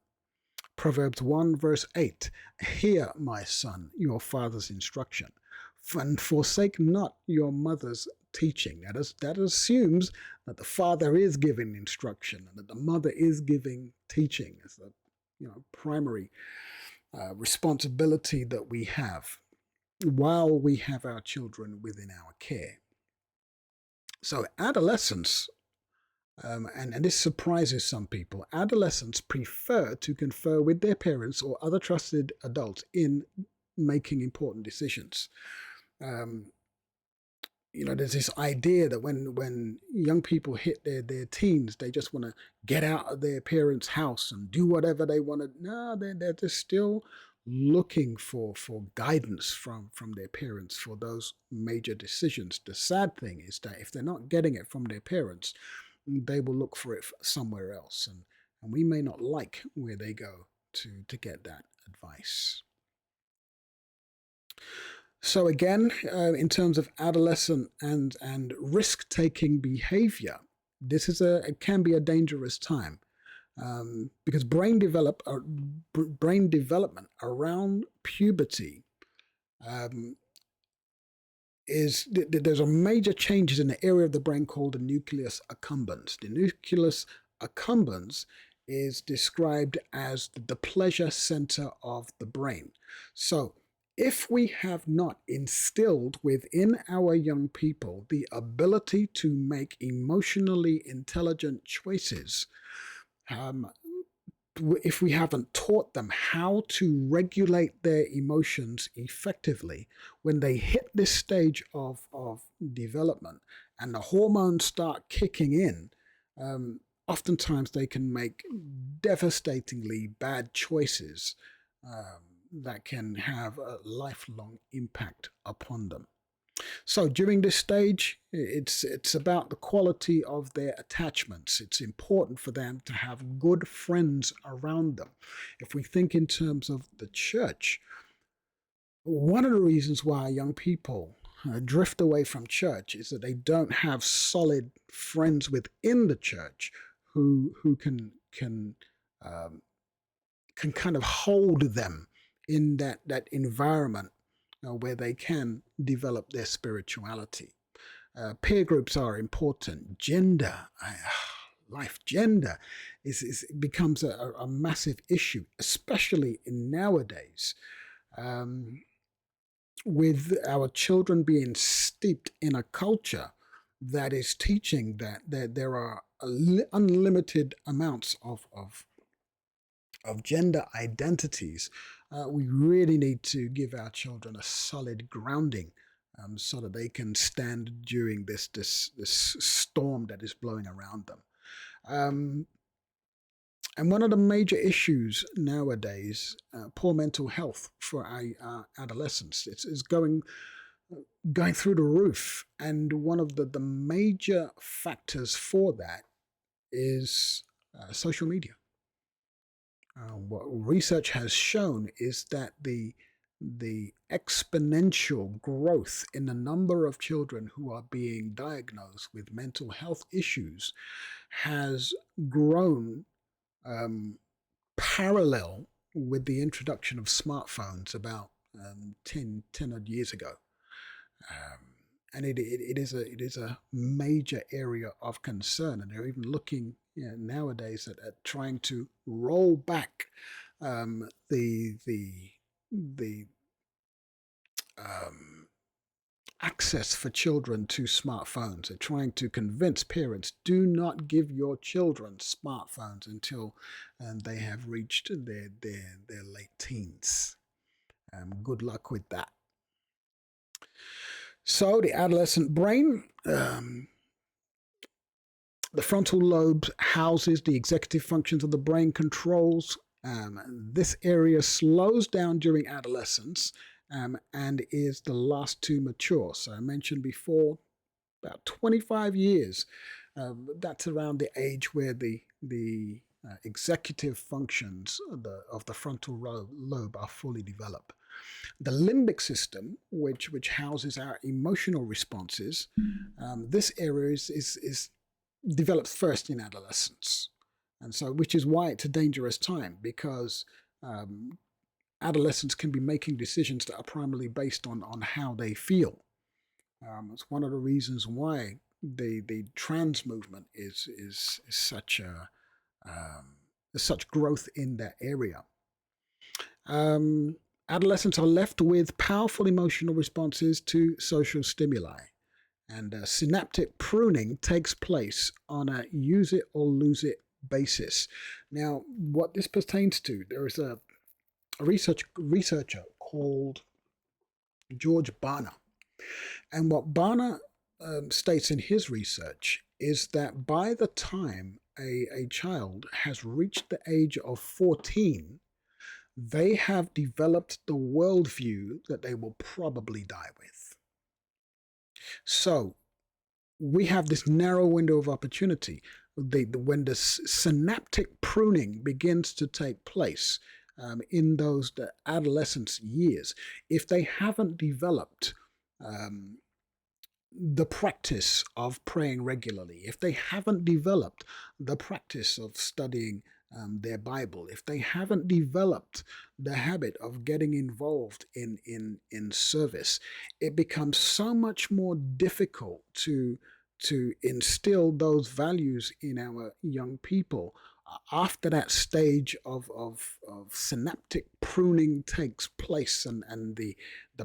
Proverbs 1 verse 8, "Hear, my son, your father's instruction, and forsake not your mother's teaching." That assumes that the father is giving instruction and that the mother is giving teaching as the primary responsibility that we have while we have our children within our care. So adolescents, and this surprises some people, adolescents prefer to confer with their parents or other trusted adults in making important decisions. There's this idea that when young people hit their teens, they just want to get out of their parents' house and do whatever they want to. No, they're just still looking for guidance from their parents for those major decisions. The sad thing is that if they're not getting it from their parents, they will look for it somewhere else, and we may not like where they go to get that advice. So again, in terms of adolescent and risk-taking behavior, it can be a dangerous time. Because brain development around puberty there's a major changes in the area of the brain called the nucleus accumbens. The nucleus accumbens is described as the pleasure center of the brain. So if we have not instilled within our young people the ability to make emotionally intelligent choices, if we haven't taught them how to regulate their emotions effectively, when they hit this stage of development and the hormones start kicking in, oftentimes they can make devastatingly bad choices that can have a lifelong impact upon them. So during this stage, it's about the quality of their attachments. It's important for them to have good friends around them. If we think in terms of the church, one of the reasons why young people drift away from church is that they don't have solid friends within the church who can kind of hold them in that environment where they can develop their spirituality. Peer groups are important. Gender becomes a massive issue, especially in nowadays, with our children being steeped in a culture that is teaching that there are unlimited amounts of gender identities. We really need to give our children a solid grounding so that they can stand during this storm that is blowing around them. Um, and one of the major issues nowadays, poor mental health for our adolescents, is going through the roof. And one of the major factors for that is social media. What research has shown is that the exponential growth in the number of children who are being diagnosed with mental health issues has grown parallel with the introduction of smartphones about 10 odd years ago. And it is a major area of concern, and they're even looking nowadays at trying to roll back the access for children to smartphones. They're trying to convince parents, do not give your children smartphones until they have reached their late teens. Good luck with that. So the adolescent brain, the frontal lobe houses the executive functions of the brain, controls. This area slows down during adolescence and is the last to mature. So I mentioned before, about 25 years. That's around the age where the executive functions of the frontal lobe are fully developed. The limbic system, which houses our emotional responses, this area is develops first in adolescence, and so which is why it's a dangerous time, because adolescents can be making decisions that are primarily based on how they feel. It's one of the reasons why the trans movement is such such growth in that area. Adolescents are left with powerful emotional responses to social stimuli, and synaptic pruning takes place on a use it or lose it basis. Now, what this pertains to, there is a researcher called George Barna, and what Barna states in his research is that by the time a child has reached the age of 14, they have developed the worldview that they will probably die with. So we have this narrow window of opportunity. When the synaptic pruning begins to take place in those adolescence years, if they haven't developed the practice of praying regularly, if they haven't developed the practice of studying their Bible, if they haven't developed the habit of getting involved in service, it becomes so much more difficult to instill those values in our young people after that stage of synaptic pruning takes place, and the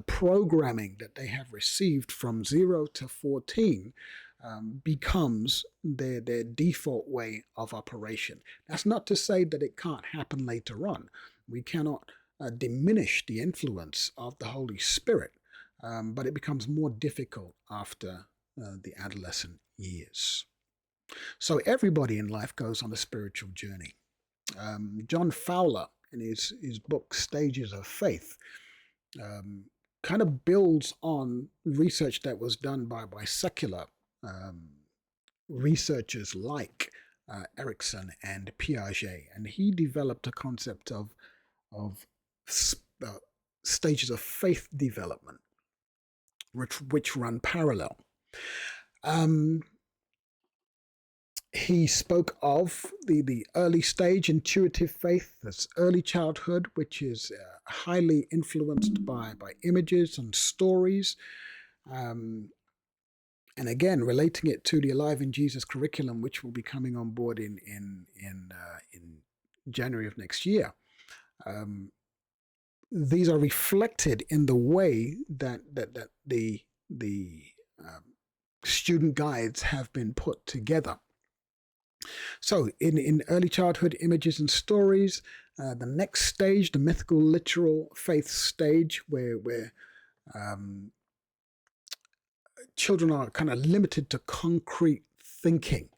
programming that they have received from 0 to 14 becomes their default way of operation. That's not to say that it can't happen later on. We cannot diminish the influence of the Holy Spirit, but it becomes more difficult after the adolescent years. So everybody in life goes on a spiritual journey. John Fowler, in his book Stages of Faith, kind of builds on research that was done by secular researchers like Erickson and Piaget, and he developed a concept of stages of faith development, which run parallel. He spoke of the early stage intuitive faith, that's early childhood, which is highly influenced by images and stories. And again, relating it to the Alive in Jesus curriculum, which will be coming on board in January of next year. These are reflected in the way that the student guides have been put together. So in early childhood, images and stories, the next stage, the mythical literal faith stage, where children are kind of limited to concrete thinking.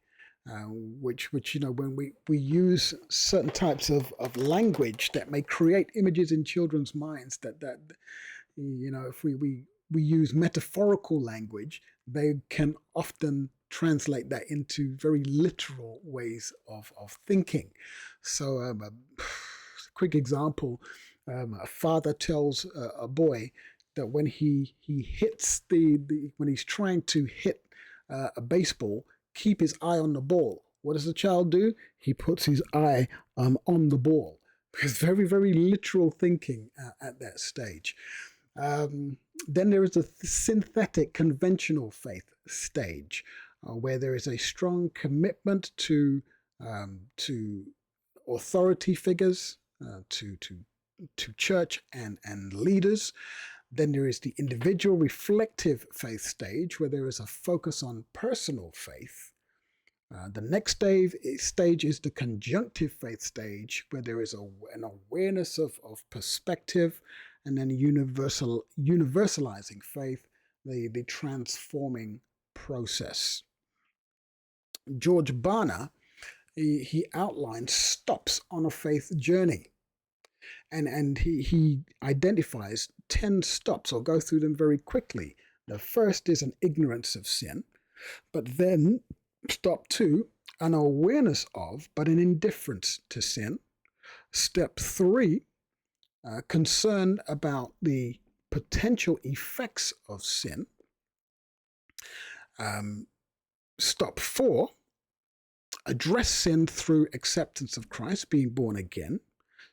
which when we use certain types of language that may create images in children's minds that if we use metaphorical language, they can often translate that into very literal ways of thinking. So a quick example, a father tells a boy that when he hits when he's trying to hit a baseball, keep his eye on the ball. What does the child do? He puts his eye on the ball. It's very, very literal thinking at that stage. Then there is a synthetic conventional faith stage, where there is a strong commitment to authority figures, to church and leaders. Then there is the individual reflective faith stage, where there is a focus on personal faith. The next stage is the conjunctive faith stage, where there is an awareness of perspective, and then universalizing faith, the transforming process. George Barna, he outlines stops on a faith journey. And he identifies 10 stops. I'll go through them very quickly. The first is an ignorance of sin, but then step 2, an awareness of, but an indifference to sin. Step 3, concern about the potential effects of sin. Step 4, address sin through acceptance of Christ, being born again.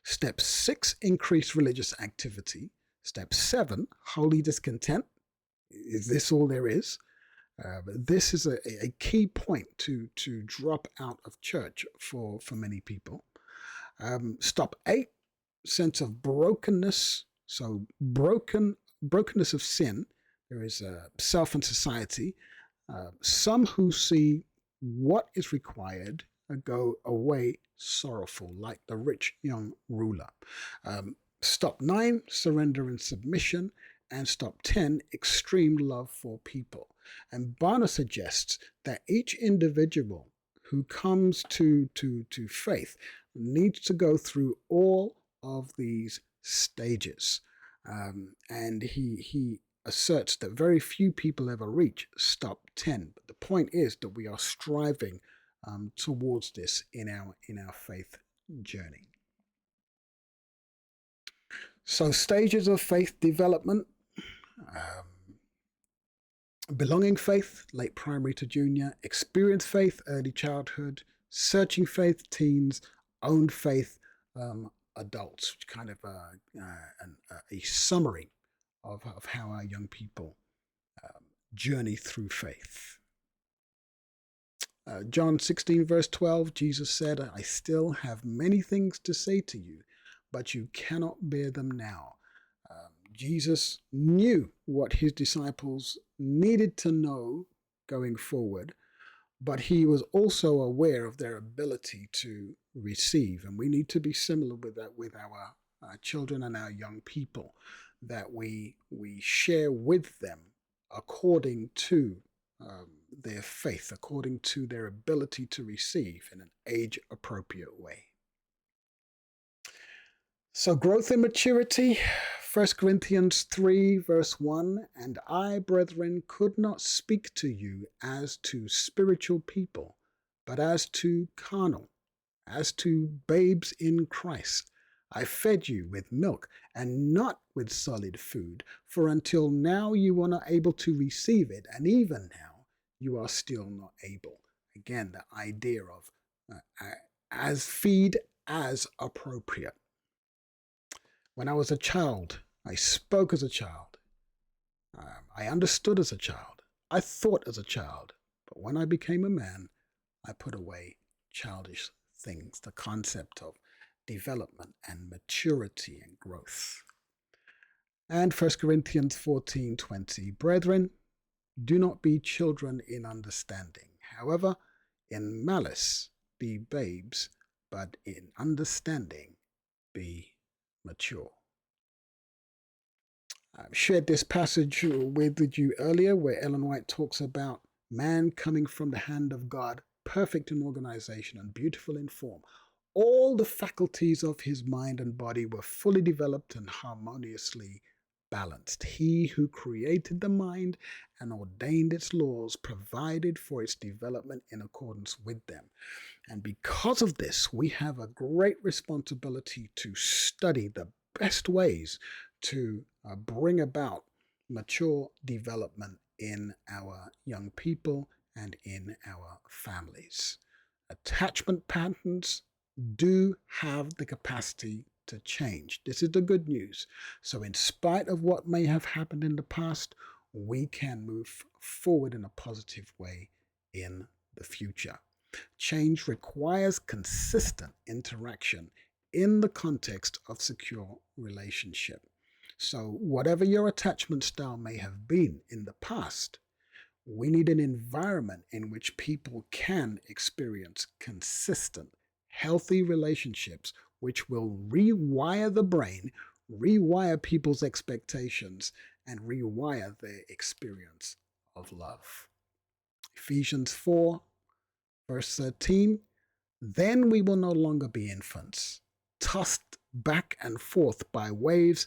Step 6, increase religious activity. Step 7, holy discontent. Is this all there is? This is a key point to drop out of church for many people. Step 8, sense of brokenness. So brokenness of sin. There is self and society. Some who see what is required go away sorrowful, like the rich young ruler. Step 9, surrender and submission. And step 10, extreme love for people. And Barna suggests that each individual who comes to faith needs to go through all of these stages. And he asserts that very few people ever reach step 10. But the point is that we are striving towards this in our faith journey. So stages of faith development: belonging faith, late primary to junior; experience faith, early childhood; searching faith, teens; owned faith, adults. Which kind of a summary of how our young people journey through faith. John 16 verse 12, Jesus said, "I still have many things to say to you, but you cannot bear them now." Jesus knew what his disciples needed to know going forward, but he was also aware of their ability to receive. And we need to be similar with that with our children and our young people, that we share with them according to their faith, according to their ability to receive in an age-appropriate way. So growth and maturity, 1 Corinthians 3 verse 1, "And I, brethren, could not speak to you as to spiritual people, but as to carnal, as to babes in Christ. I fed you with milk and not with solid food, for until now you were not able to receive it, and even now you are still not able." Again, the idea of as feed as appropriate. When I was a child, I spoke as a child. I understood as a child. I thought as a child. But when I became a man, I put away childish things, the concept of development and maturity and growth. And 1 Corinthians 14:20, "Brethren, do not be children in understanding. However, in malice be babes, but in understanding be mature." I've shared this passage with you earlier, where Ellen White talks about man coming from the hand of God perfect in organization and beautiful in form. All the faculties of his mind and body were fully developed and harmoniously balanced. He who created the mind and ordained its laws provided for its development in accordance with them. And because of this, we have a great responsibility to study the best ways to bring about mature development in our young people and in our families. Attachment patterns do have the capacity to change. This is the good news. So in spite of what may have happened in the past, we can move forward in a positive way in the future. Change requires consistent interaction in the context of secure relationship. So whatever your attachment style may have been in the past, we need an environment in which people can experience consistent, healthy relationships, which will rewire the brain, rewire people's expectations, and rewire their experience of love. Ephesians 4, verse 13, then we will no longer be infants, tossed back and forth by waves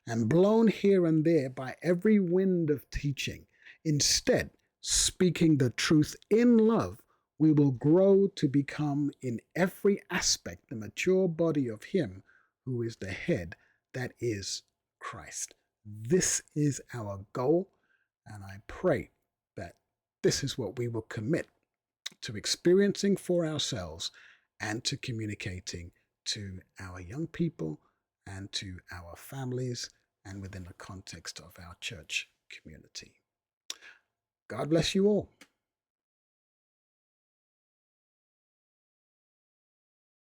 and blown here and there by every wind of teaching. Instead, speaking the truth in love, we will grow to become in every aspect the mature body of Him who is the head, that is Christ. This is our goal, and I pray that this is what we will commit to experiencing for ourselves and to communicating to our young people and to our families and within the context of our church community. God bless you all.